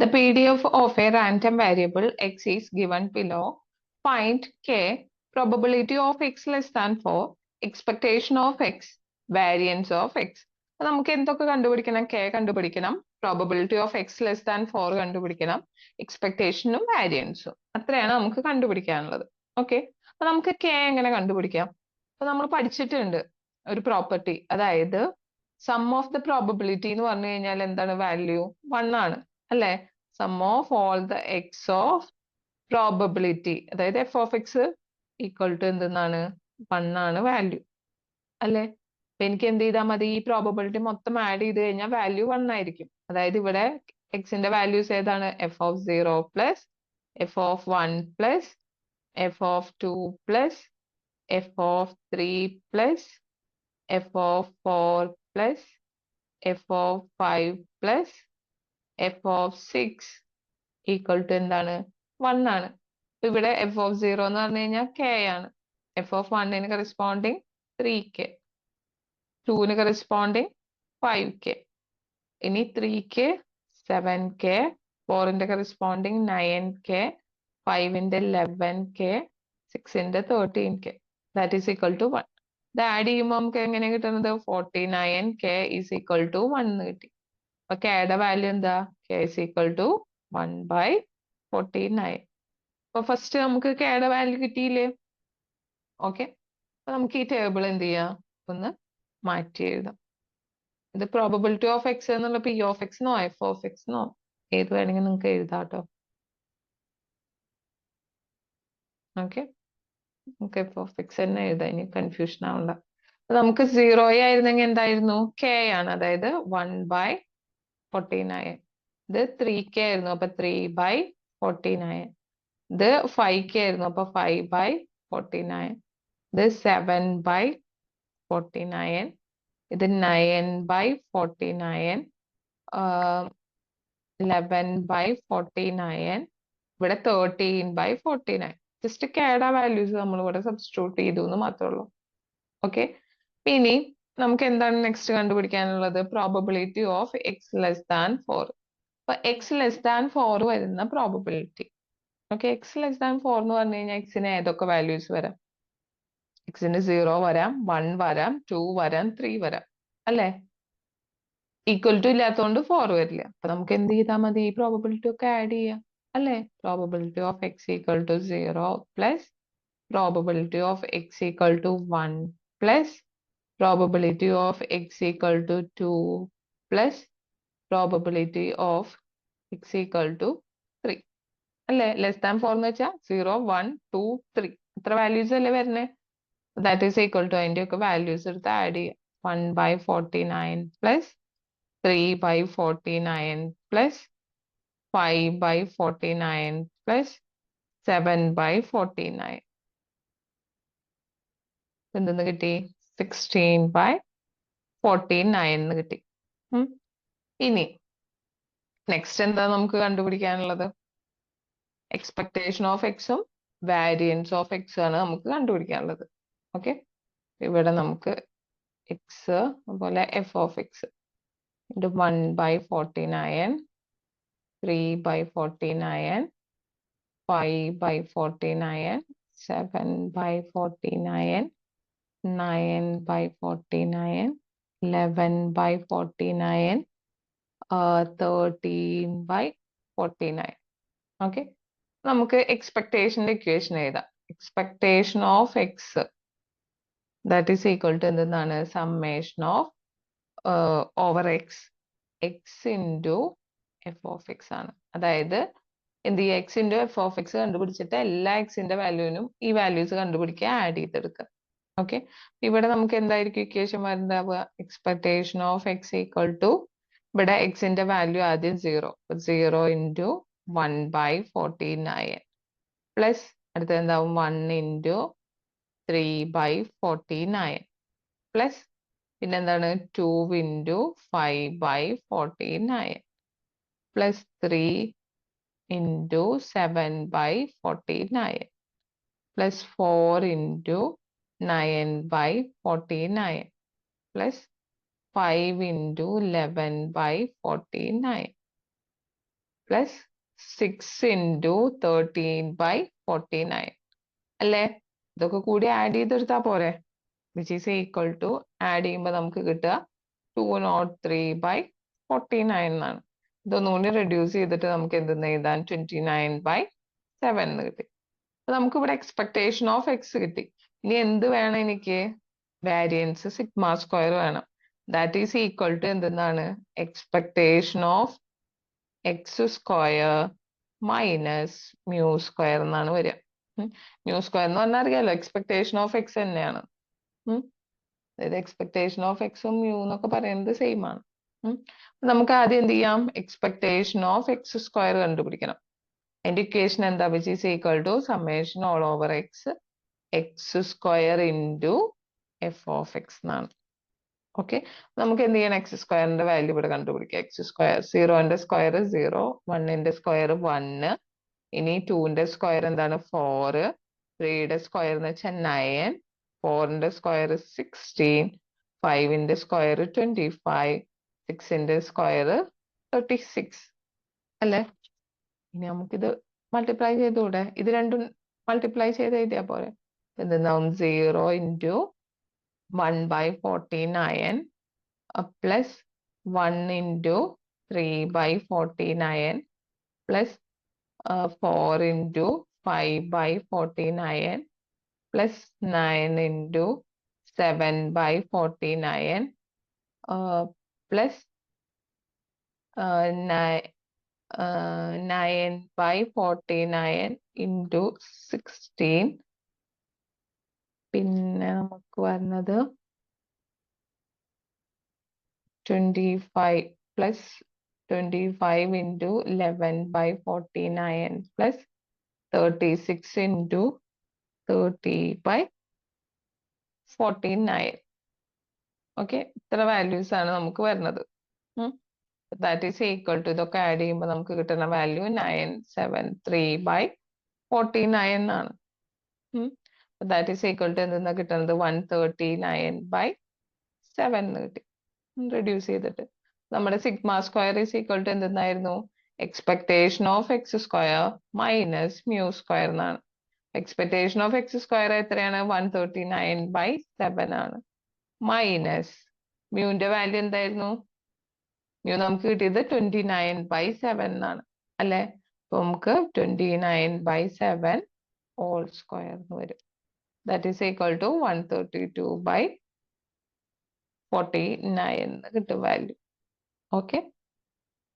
The PDF of a random variable x is given below. Find k, probability of x less than 4, expectation of x, variance of x. അപ്പൊ നമുക്ക് എന്തൊക്കെ കണ്ടുപിടിക്കണം? k കണ്ടുപിടിക്കണം, probability of X less than 4 കണ്ടുപിടിക്കണം, എക്സ്പെക്ടേഷനും വാരിയൻസും. അത്രയാണ് നമുക്ക് കണ്ടുപിടിക്കാനുള്ളത്. Okay, അപ്പൊ നമുക്ക് k എങ്ങനെ കണ്ടുപിടിക്കാം? അപ്പൊ നമ്മൾ പഠിച്ചിട്ടുണ്ട് ഒരു പ്രോപ്പർട്ടി, അതായത് സം ഓഫ് ദ പ്രോബബിലിറ്റി എന്ന് പറഞ്ഞു കഴിഞ്ഞാൽ എന്താണ്? വാല്യൂ 1 ആണ് അല്ലെ? Sum of all the X of probability, അതായത് F of X equal to എന്തെന്നാണ്? 1 ആണ് വാല്യൂ അല്ലെ? അപ്പൊ എനിക്ക് എന്ത് ചെയ്താൽ മതി? ഈ പ്രോബബിലിറ്റി മൊത്തം ആഡ് ചെയ്ത് കഴിഞ്ഞാൽ വാല്യൂ 1 ആയിരിക്കും. അതായത് ഇവിടെ എക്സിന്റെ വാല്യൂസ് ഏതാണ്? F of 0 plus f of 1 plus f of 2 plus f of 3 plus f of 4 plus f of 5 plus f of 6 equal to എന്താണ്? 1 ആണ്. ഇവിടെ എഫ് ഓഫ് 0 എന്ന് പറഞ്ഞു കഴിഞ്ഞാൽ കെ ആണ്. എഫ് ഓഫ് 1ന് കറസ്പോണ്ടിങ് 3k, 2ന് കറസ്പോണ്ടിങ് 5k, ഇനി 3k 7k, 4ന്റെ കറസ്പോണ്ടിങ് 9k, 5ന്റെ 11k, 6ന്റെ 13k, that is equal to 1. ഇത് ആഡ് ചെയ്യുമ്പോൾ നമുക്ക് എങ്ങനെ കിട്ടുന്നത്? 49k ഈസ് ഈക്വൽ ടു 1 എന്ന് കിട്ടി. അപ്പൊ കെയുടെ വാല്യൂ എന്താ? k is equal to 1/49. അപ്പൊ ഫസ്റ്റ് നമുക്ക് കെയുടെ വാല്യൂ കിട്ടിയില്ലേ? ഓക്കെ, അപ്പൊ നമുക്ക് ഈ ടേബിൾ എന്ത് ചെയ്യാം? ഒന്ന് മാറ്റി എഴുതാം. ഇത് പ്രോബബിലിറ്റി ഓഫ് എക്സ് എന്നുള്ള പി ഓഫ് എക്സ് നോ എഫ് ഓഫ് എക്സ് നോ ഏത് വേണമെങ്കിൽ നിങ്ങൾക്ക് എഴുതാട്ടോ. ഓക്കെ, നമുക്ക് എഫ് ഓഫ് എക്സ് തന്നെ എഴുതാം, ഇനി കൺഫ്യൂഷൻ ആവണ്ട. നമുക്ക് 0 ആയിരുന്നെങ്കിൽ എന്തായിരുന്നു? കെ ആണ്, അതായത് 1/49. ഇത് 3k ആയിരുന്നു, അപ്പൊ 3/49. ഇത് 5k ആയിരുന്നു, അപ്പൊ 5/49. ഇത് 7/49. ഇത് 9/49, 11/49, ഇവിടെ 13/49. ജസ്റ്റ് കെയുടെ വാല്യൂസ് നമ്മൾ ഇവിടെ സബ്സ്റ്റിറ്റ്യൂട്ട് ചെയ്തു എന്ന് മാത്രമേ ഉള്ളൂ. ഓക്കെ, ഇനി നമുക്ക് എന്താണ് നെക്സ്റ്റ് കണ്ടുപിടിക്കാനുള്ളത്? Probability of X less than 4. അപ്പൊ എക്സ് ലെസ് ദാൻ 4 വരുന്ന probability. Okay, X less than 4 എന്ന് പറഞ്ഞു കഴിഞ്ഞാൽ എക്സിന് ഏതൊക്കെ വാല്യൂസ് വരാം? എക്സിന് 0 വരാം, 1 വരാം, 2 വരാം, 3 വരാം അല്ലെ? ഈക്വൽ ടു ഇല്ലാത്തതുകൊണ്ട് 4 വരില്ല. അപ്പൊ നമുക്ക് എന്ത് ചെയ്താൽ മതി? ഈ പ്രോബബിലിറ്റി ഒക്കെ ആഡ് ചെയ്യാം അല്ലെ? Probability of X equal to 0 plus probability of X equal to 1 plus probability of x equal to 2 plus probability of x equal to 3 അല്ലേ? ലെസ് ദാൻ 4 എന്ന് വെച്ചാൽ 0 1 2 3 ഇത്ര വാല്യൂസ് അല്ലേ വരുന്നത്? ദാറ്റ് ഈസ് ഈക്വൽ ടു അതിന്റെ ഒക്കെ വാല്യൂസ് എടുത്ത് add ചെയ്യുക. 1/49 പ്ലസ് 3/49 പ്ലസ് 5/49 പ്ലസ് 7/49 എന്തെന്ന് കിട്ടി? 16/49 എന്ന് കിട്ടി. ഇനി നെക്സ്റ്റ് എന്താ നമുക്ക് കണ്ടുപിടിക്കാനുള്ളത്? എക്സ്പെക്ടേഷൻ ഓഫ് എക്സും വാരിയൻസ് ഓഫ് എക്സ് ആണ് നമുക്ക് കണ്ടുപിടിക്കാനുള്ളത്. ഓക്കെ, ഇവിടെ നമുക്ക് എക്സ് അതുപോലെ എഫ് ഓഫ് എക്സ് 1/49, 3/49, 5/49, 7/49, 9/49, 11/49, 13/49. ഓക്കെ, നമുക്ക് എക്സ്പെക്ടേഷന്റെ ഇക്വേഷൻ എഴുതാം. Expectation of X that is equal to എന്താണ്? Summation of over X, X into F of X ആണ്. അതായത് എന്ത് ചെയ്യുക? X into F of X കണ്ടുപിടിച്ചിട്ട് എല്ലാ എക്സിന്റെ വാല്യൂവിനും ഈ വാല്യൂസ് കണ്ടുപിടിക്കുക, ആഡ് ചെയ്തെടുക്കുക. ഓക്കെ, ഇവിടെ നമുക്ക് എന്തായിരിക്കും ഇക്വേഷൻ വരുന്നുണ്ടാവുക? Expectation of X equal to, ഇവിടെ എക്സിന്റെ വാല്യൂ ആദ്യം 0 ഇൻറ്റു 1/49 പ്ലസ് അടുത്ത എന്താവും? 1 ഇൻറ്റു 3/49 പ്ലസ് പിന്നെന്താണ്? 2 into 5/49 plus 3 into 7/49 plus 4 into 9/49 plus 5 into 11/49 plus 6 into 13/49 അല്ലേ? ഇതൊക്കെ കൂടി ആഡ് ചെയ്തെടുത്താ പോരെ? Which is equal to add ചെയ്യുമ്പോൾ നമുക്ക് കിട്ടുക 203/49 എന്നാണ്. ഇതൊന്നുകൂടി റെഡ്യൂസ് ചെയ്തിട്ട് നമുക്ക് എന്തെന്ന് എഴുതാൻ 29/7 എന്ന് കിട്ടി. അപ്പൊ നമുക്ക് ഇവിടെ എക്സ്പെക്ടേഷൻ ഓഫ് എക്സ് കിട്ടി. ഇനി എന്ത് വേണം എനിക്ക്? വാരിയൻസ് സിഗ്മ സ്ക്വയർ വേണം. ദാറ്റ് ഈസ് ഈക്വൽ ടു എന്തെന്നാണ്? Expectation of X square minus mu square എന്നാണ് വരിക. മ്യൂ സ്ക്വയർ എന്ന് പറഞ്ഞാൽ അറിയാലോ എക്സ്പെക്ടേഷൻ ഓഫ് എക്സ് തന്നെയാണ്. അതായത് എക്സ്പെക്ടേഷൻ ഓഫ് എക്സും മ്യൂ എന്നൊക്കെ പറയുന്നത് സെയിം ആണ്. നമുക്ക് ആദ്യം എന്ത് ചെയ്യാം? എക്സ്പെക്ടേഷൻ ഓഫ് എക്സ് സ്ക്വയർ കണ്ടുപിടിക്കണം. അതിന്റെ ഇക്വേഷൻ എന്താ? Which is equal to summation all over x square into F of x എന്നാണ്. ഓക്കെ, നമുക്ക് എന്ത് ചെയ്യണം? എക്സ് സ്ക്വയറിന്റെ വാല്യൂ ഇവിടെ കണ്ടുപിടിക്കാം. എക്സ് സ്ക്വയർ 0ന്റെ സ്ക്വയർ 0, 1ന്റെ സ്ക്വയർ 1, ഇനി 2ന്റെ സ്ക്വയർ എന്താണ്? 4, 3യുടെ സ്ക്വയർ എന്ന് വെച്ചാൽ 9, 4ന്റെ സ്ക്വയർ 16, 5ന്റെ സ്ക്വയർ 25, 6ന്റെ സ്ക്വയർ 36 അല്ലേ? ഇനി നമുക്കിത് മൾട്ടിപ്ലൈ ചെയ്തുകൂടെ? ഇത് രണ്ടും മൾട്ടിപ്ലൈ ചെയ്ത് എഴുതിയാ പോലെ. എന്തെന്നാവും? 0 into 1/49 plus 1 into 3/49 plus 4 into 5/49 plus 9 into 7/49 plus 9/49 into 16. പിന്നെ നമുക്ക് വരുന്നത് 25 plus 25 into 11/49 plus 36 into 30/49. Okay, ഇത്ര വാല്യൂസ് ആണ് നമുക്ക് വരുന്നത്. ദാറ്റ് ഈസ് ഈക്വൽ ടു ഇതൊക്കെ ആഡ് ചെയ്യുമ്പോൾ നമുക്ക് കിട്ടുന്ന വാല്യൂ 973/49 എന്നാണ്. ദാറ്റ് ഈസ് ഈക്വൽ ടു എന്തെന്നാ കിട്ടുന്നത്? 139/7 എന്ന് കിട്ടി. റെഡ്യൂസ് ചെയ്തിട്ട് നമ്മുടെ sigma square is equal to എന്തെന്നായിരുന്നു? Expectation of X square minus mu square എന്നാണ്. എക്സ്പെക്ടേഷൻ ഓഫ് എക്സ് സ്ക്വയർ എത്രയാണ്? 139/7 ആണ്. മൈനസ് മ്യൂന്റെ വാല്യൂ എന്തായിരുന്നു? മ്യൂ നമുക്ക് കിട്ടിയത് 29/7 എന്നാണ് അല്ലെ? അപ്പൊ നമുക്ക് 29/7 ഹോൾ സ്ക്വയർ എന്ന് വരും. ദാറ്റ് ഈസ് ഈക്വൽ ടു 132/49 എന്ന് കിട്ടും വാല്യൂ. ഓക്കെ.